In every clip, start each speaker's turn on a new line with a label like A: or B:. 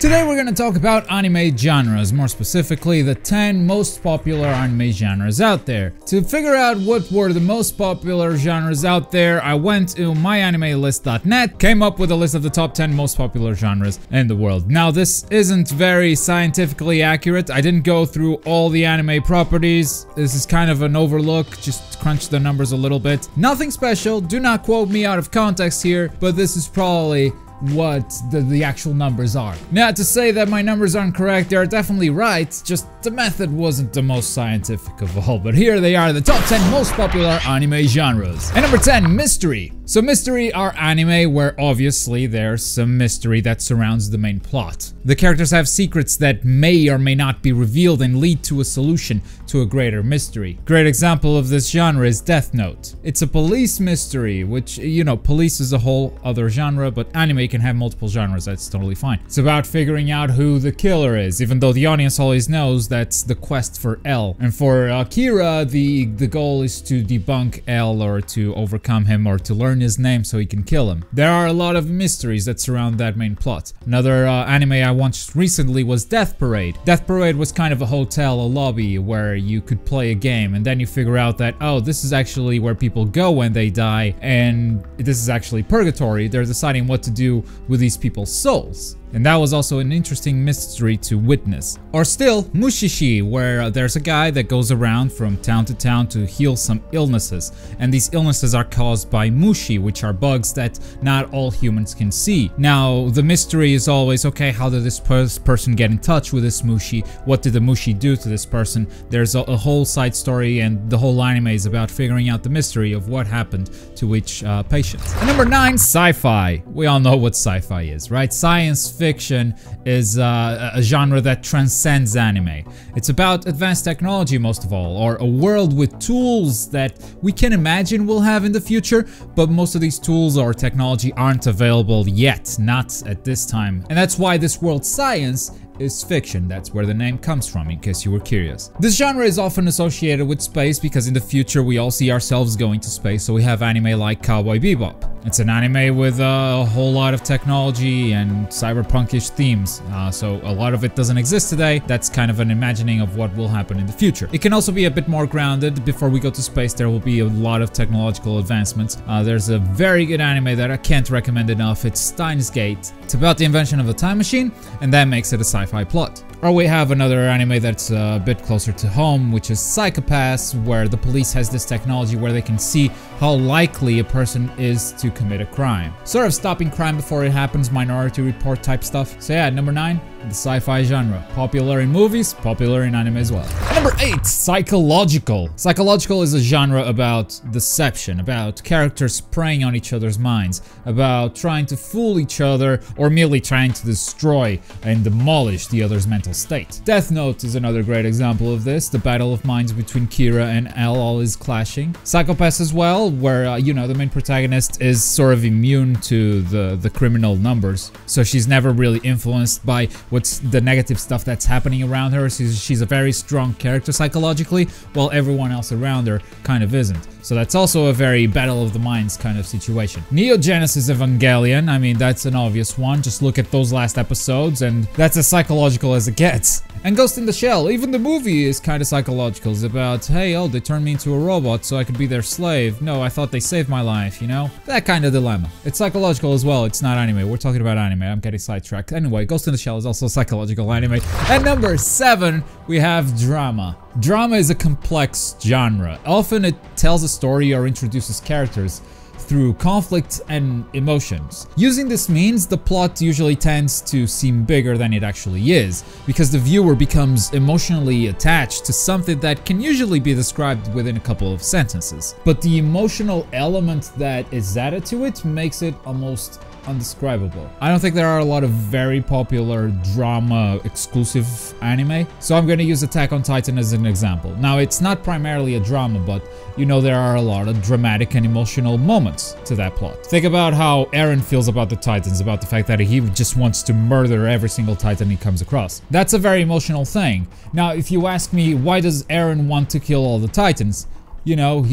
A: Today we're gonna talk about anime genres, more specifically the 10 most popular anime genres out there. To figure out what were the most popular genres out there, I went to myanimelist.net, came up with a list of the top 10 most popular genres in the world. Now this isn't very scientifically accurate. I didn't go through all the anime properties. This is kind of an overlook, just crunch the numbers a little bit. Nothing special, do not quote me out of context here, but this is probably what the actual numbers are. Now, to say that my numbers aren't correct, they are definitely right, just the method wasn't the most scientific of all. But here they are, the top 10 most popular anime genres. And number 10, mystery. So mystery are anime where obviously there's some mystery that surrounds the main plot. The characters have secrets that may or may not be revealed and lead to a solution to a greater mystery. Great example of this genre is Death Note. It's a police mystery, which, you know, police is a whole other genre, but anime can have multiple genres, that's totally fine. It's about figuring out who the killer is, even though the audience always knows that's the quest for L. And for Akira, the goal is to debunk L or to overcome him or to learn his name so he can kill him. There are a lot of mysteries that surround that main plot. Another anime I watched recently was Death Parade. Death Parade was kind of a hotel, a lobby where you could play a game and then you figure out that, oh, this is actually where people go when they die and this is actually purgatory. They're deciding what to do with these people's souls. And that was also an interesting mystery to witness. Or still, Mushishi, where there's a guy that goes around from town to town to heal some illnesses. And these illnesses are caused by mushi, which are bugs that not all humans can see. Now, the mystery is always, okay, how did this person get in touch with this mushi? What did the mushi do to this person? There's a whole side story, and the whole anime is about figuring out the mystery of what happened to each patient. And number 9, sci-fi. We all know what sci-fi is, right? Science fiction is a genre that transcends anime. It's about advanced technology most of all, or a world with tools that we can imagine we'll have in the future, but most of these tools or technology aren't available yet, not at this time. And that's why this world science is fiction. That's where the name comes from, in case you were curious. This genre is often associated with space because in the future we all see ourselves going to space, so we have anime like Cowboy Bebop. It's an anime with a whole lot of technology and cyberpunkish themes, so a lot of it doesn't exist today. That's kind of an imagining of what will happen in the future. It can also be a bit more grounded. Before we go to space, there will be a lot of technological advancements. There's a very good anime that I can't recommend enough. It's Steins Gate. It's about the invention of a time machine, and that makes it a sci-fi plot. Or we have another anime that's a bit closer to home, which is Psychopaths, where the police has this technology where they can see how likely a person is to commit a crime. Sort of stopping crime before it happens, Minority Report type stuff. So yeah, number 9, the sci-fi genre. Popular in movies, popular in anime as well. And number 8, psychological. Psychological is a genre about deception, about characters preying on each other's minds, about trying to fool each other or merely trying to destroy and demolish the other's mental state. Death Note is another great example of this. The battle of minds between Kira and L always clashing. Psychopaths as well, where you know, the main protagonist is sort of immune to the criminal numbers, so she's never really influenced by what's the negative stuff that's happening around her. She's a very strong character psychologically, while everyone else around her kind of isn't. So that's also a very battle of the minds kind of situation. Neo Genesis Evangelion, I mean, that's an obvious one. Just look at those last episodes and that's as psychological as it gets. And Ghost in the Shell, even the movie is kind of psychological. It's about, hey, oh, they turned me into a robot so I could be their slave. No, I thought they saved my life, you know? That kind of dilemma. It's psychological as well, it's not anime. We're talking about anime, I'm getting sidetracked. Anyway, Ghost in the Shell is also a psychological anime. And number 7, we have drama. Drama is a complex genre. Often it tells a story or introduces characters through conflict and emotions. Using this means the plot usually tends to seem bigger than it actually is, because the viewer becomes emotionally attached to something that can usually be described within a couple of sentences. But the emotional element that is added to it makes it almost undescribable. I don't think there are a lot of very popular drama exclusive anime, so I'm gonna use Attack on Titan as an example. Now, it's not primarily a drama, but you know, there are a lot of dramatic and emotional moments to that plot. Think about how Eren feels about the Titans, about the fact that he just wants to murder every single Titan he comes across. That's a very emotional thing. Now, if you ask me, why does Eren want to kill all the Titans? You know,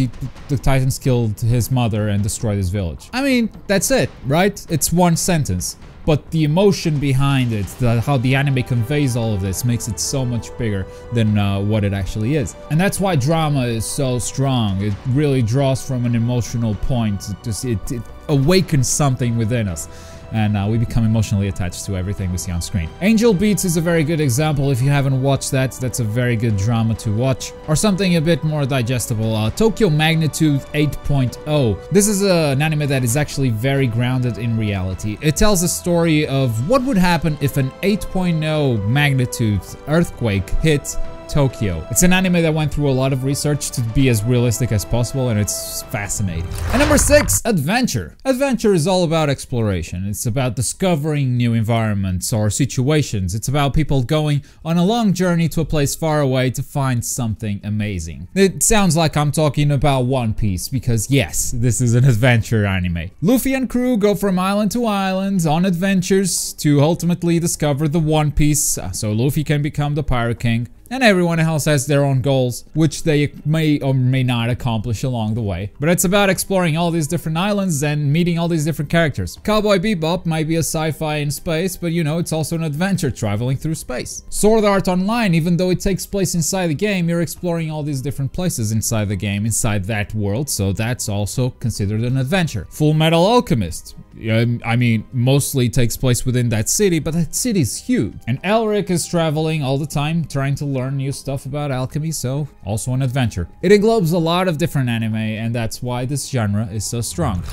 A: the Titans killed his mother and destroyed his village. I mean, that's it, right? It's one sentence. but the emotion behind it, how the anime conveys all of this, makes it so much bigger than what it actually is. And that's why drama is so strong. It really draws from an emotional point. It awakens something within us, and we become emotionally attached to everything we see on screen. Angel Beats is a very good example. If you haven't watched that, that's a very good drama to watch. Or something a bit more digestible, Tokyo Magnitude 8.0. This is an anime that is actually very grounded in reality. It tells a story of what would happen if an 8.0 magnitude earthquake hit Tokyo. It's an anime that went through a lot of research to be as realistic as possible, and it's fascinating. And number 6, adventure. Adventure is all about exploration. It's about discovering new environments or situations. It's about people going on a long journey to a place far away to find something amazing. It sounds like I'm talking about One Piece, because yes, this is an adventure anime. Luffy and crew go from island to island on adventures to ultimately discover the One Piece, so Luffy can become the Pirate King. And everyone else has their own goals, which they may or may not accomplish along the way. But it's about exploring all these different islands and meeting all these different characters. Cowboy Bebop might be a sci-fi in space, but you know, it's also an adventure traveling through space. Sword Art Online, even though it takes place inside the game, you're exploring all these different places inside the game, inside that world, so that's also considered an adventure. Full Metal Alchemist. I mean, mostly takes place within that city, but that city is huge. And Elric is traveling all the time, trying to learn new stuff about alchemy, so also an adventure. It englobes a lot of different anime, and that's why this genre is so strong.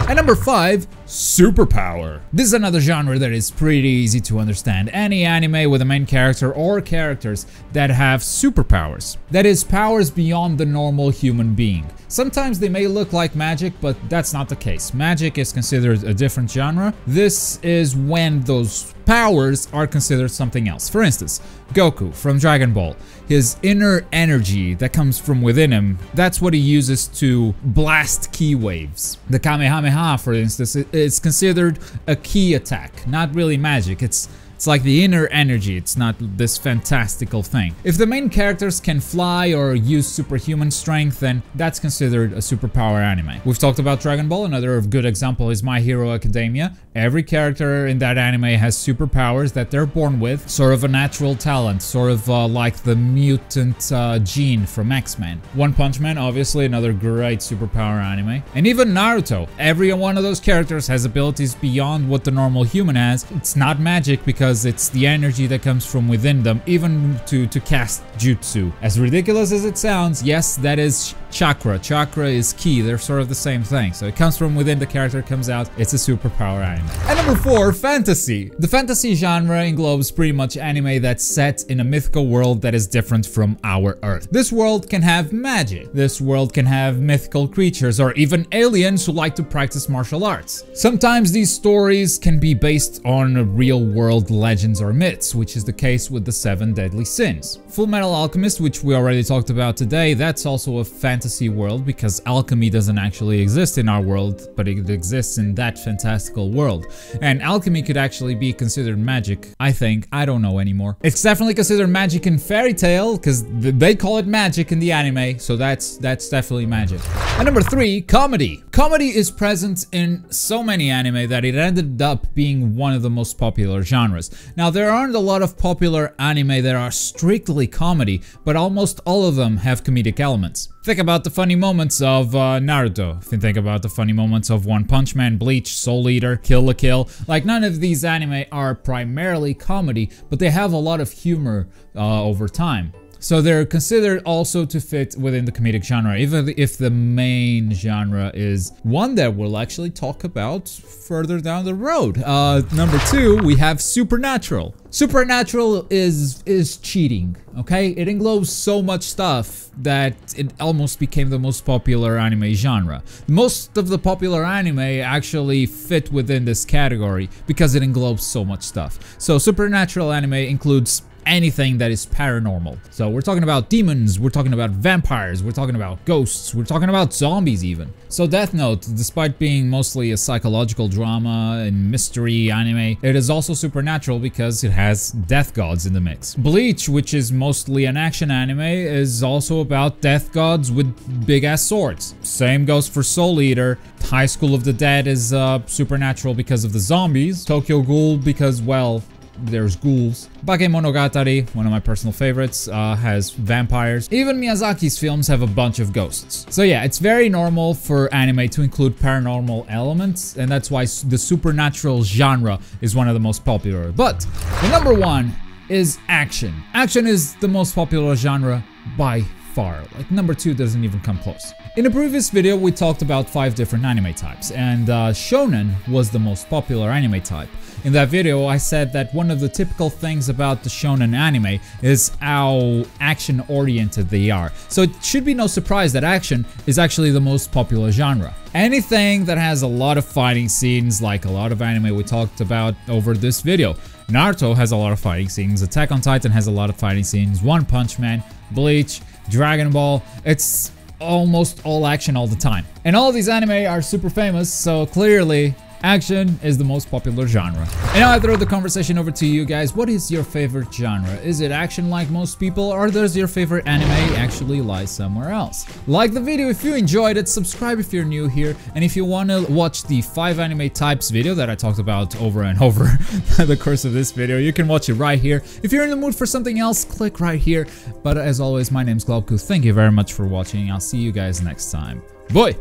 A: And number 5, superpower. This is another genre that is pretty easy to understand. Any anime with a main character or characters that have superpowers. That is, powers beyond the normal human being. Sometimes they may look like magic, but that's not the case. Magic is considered a different genre. This is when those powers are considered something else. For instance, Goku from Dragon Ball. His inner energy that comes from within him, that's what he uses to blast ki waves. The Kamehameha, for instance, is considered a ki attack, not really magic. It's like the inner energy, it's not this fantastical thing. If the main characters can fly or use superhuman strength, then that's considered a superpower anime. We've talked about Dragon Ball. Another good example is My Hero Academia. Every character in that anime has superpowers that they're born with, sort of a natural talent, sort of like the mutant gene from X-Men. One Punch Man, obviously another great superpower anime. And even Naruto. Every one of those characters has abilities beyond what the normal human has. It's not magic because it's the energy that comes from within them, even to cast jutsu. As ridiculous as it sounds, yes, that is chakra. Chakra is ki, they're sort of the same thing. So it comes from within the character, comes out, it's a superpower anime. And number 4, fantasy. The fantasy genre englobes pretty much anime that's set in a mythical world that is different from our Earth. This world can have magic. This world can have mythical creatures or even aliens who like to practice martial arts. Sometimes these stories can be based on real world legends or myths, which is the case with the 7 Deadly Sins. Full Metal Alchemist, which we already talked about today, that's also a fantasy world because alchemy doesn't actually exist in our world, but it exists in that fantastical world. And alchemy could actually be considered magic, I think. I don't know anymore. It's definitely considered magic in Fairy Tail because they call it magic in the anime, so that's definitely magic. And number 3, comedy. Comedy is present in so many anime that it ended up being one of the most popular genres. Now, there aren't a lot of popular anime that are strictly comedy, but almost all of them have comedic elements. Think about the funny moments of Naruto. If you think about the funny moments of One Punch Man, Bleach, Soul Eater, Kill la Kill. Like, none of these anime are primarily comedy, but they have a lot of humor over time. So they're considered also to fit within the comedic genre, even if the main genre is one that we'll actually talk about further down the road. Number 2, we have Supernatural. Supernatural is cheating, okay? It englobes so much stuff that it almost became the most popular anime genre. Most of the popular anime actually fit within this category because it englobes so much stuff. So Supernatural anime includes anything that is paranormal. So we're talking about demons, we're talking about vampires, we're talking about ghosts, we're talking about zombies even. So Death Note, despite being mostly a psychological drama and mystery anime, it is also supernatural because it has death gods in the mix. Bleach, which is mostly an action anime, is also about death gods with big ass swords. Same goes for Soul Eater. High School of the Dead is supernatural because of the zombies. Tokyo Ghoul because, well, there's ghouls. Bakemonogatari, one of my personal favorites, has vampires. Even Miyazaki's films have a bunch of ghosts. So yeah, it's very normal for anime to include paranormal elements, and that's why the supernatural genre is one of the most popular. But the number one is action. Action is the most popular genre by far. Like, number two doesn't even come close. In a previous video, we talked about 5 different anime types, and shonen was the most popular anime type. In that video, I said that one of the typical things about the shonen anime is how action-oriented they are. So it should be no surprise that action is actually the most popular genre. Anything that has a lot of fighting scenes, like a lot of anime we talked about over this video. Naruto has a lot of fighting scenes, Attack on Titan has a lot of fighting scenes, One Punch Man, Bleach, Dragon Ball, it's almost all action all the time. And all these anime are super famous, so clearly action is the most popular genre. And now I throw the conversation over to you guys. What is your favorite genre? Is it action like most people, or does your favorite anime actually lie somewhere else? Like the video if you enjoyed it, subscribe if you're new here, and if you want to watch the 5 anime types video that I talked about over and over the course of this video, you can watch it right here. If you're in the mood for something else, click right here. But as always, my name's Globku. Thank you very much for watching. I'll see you guys next time. Bye!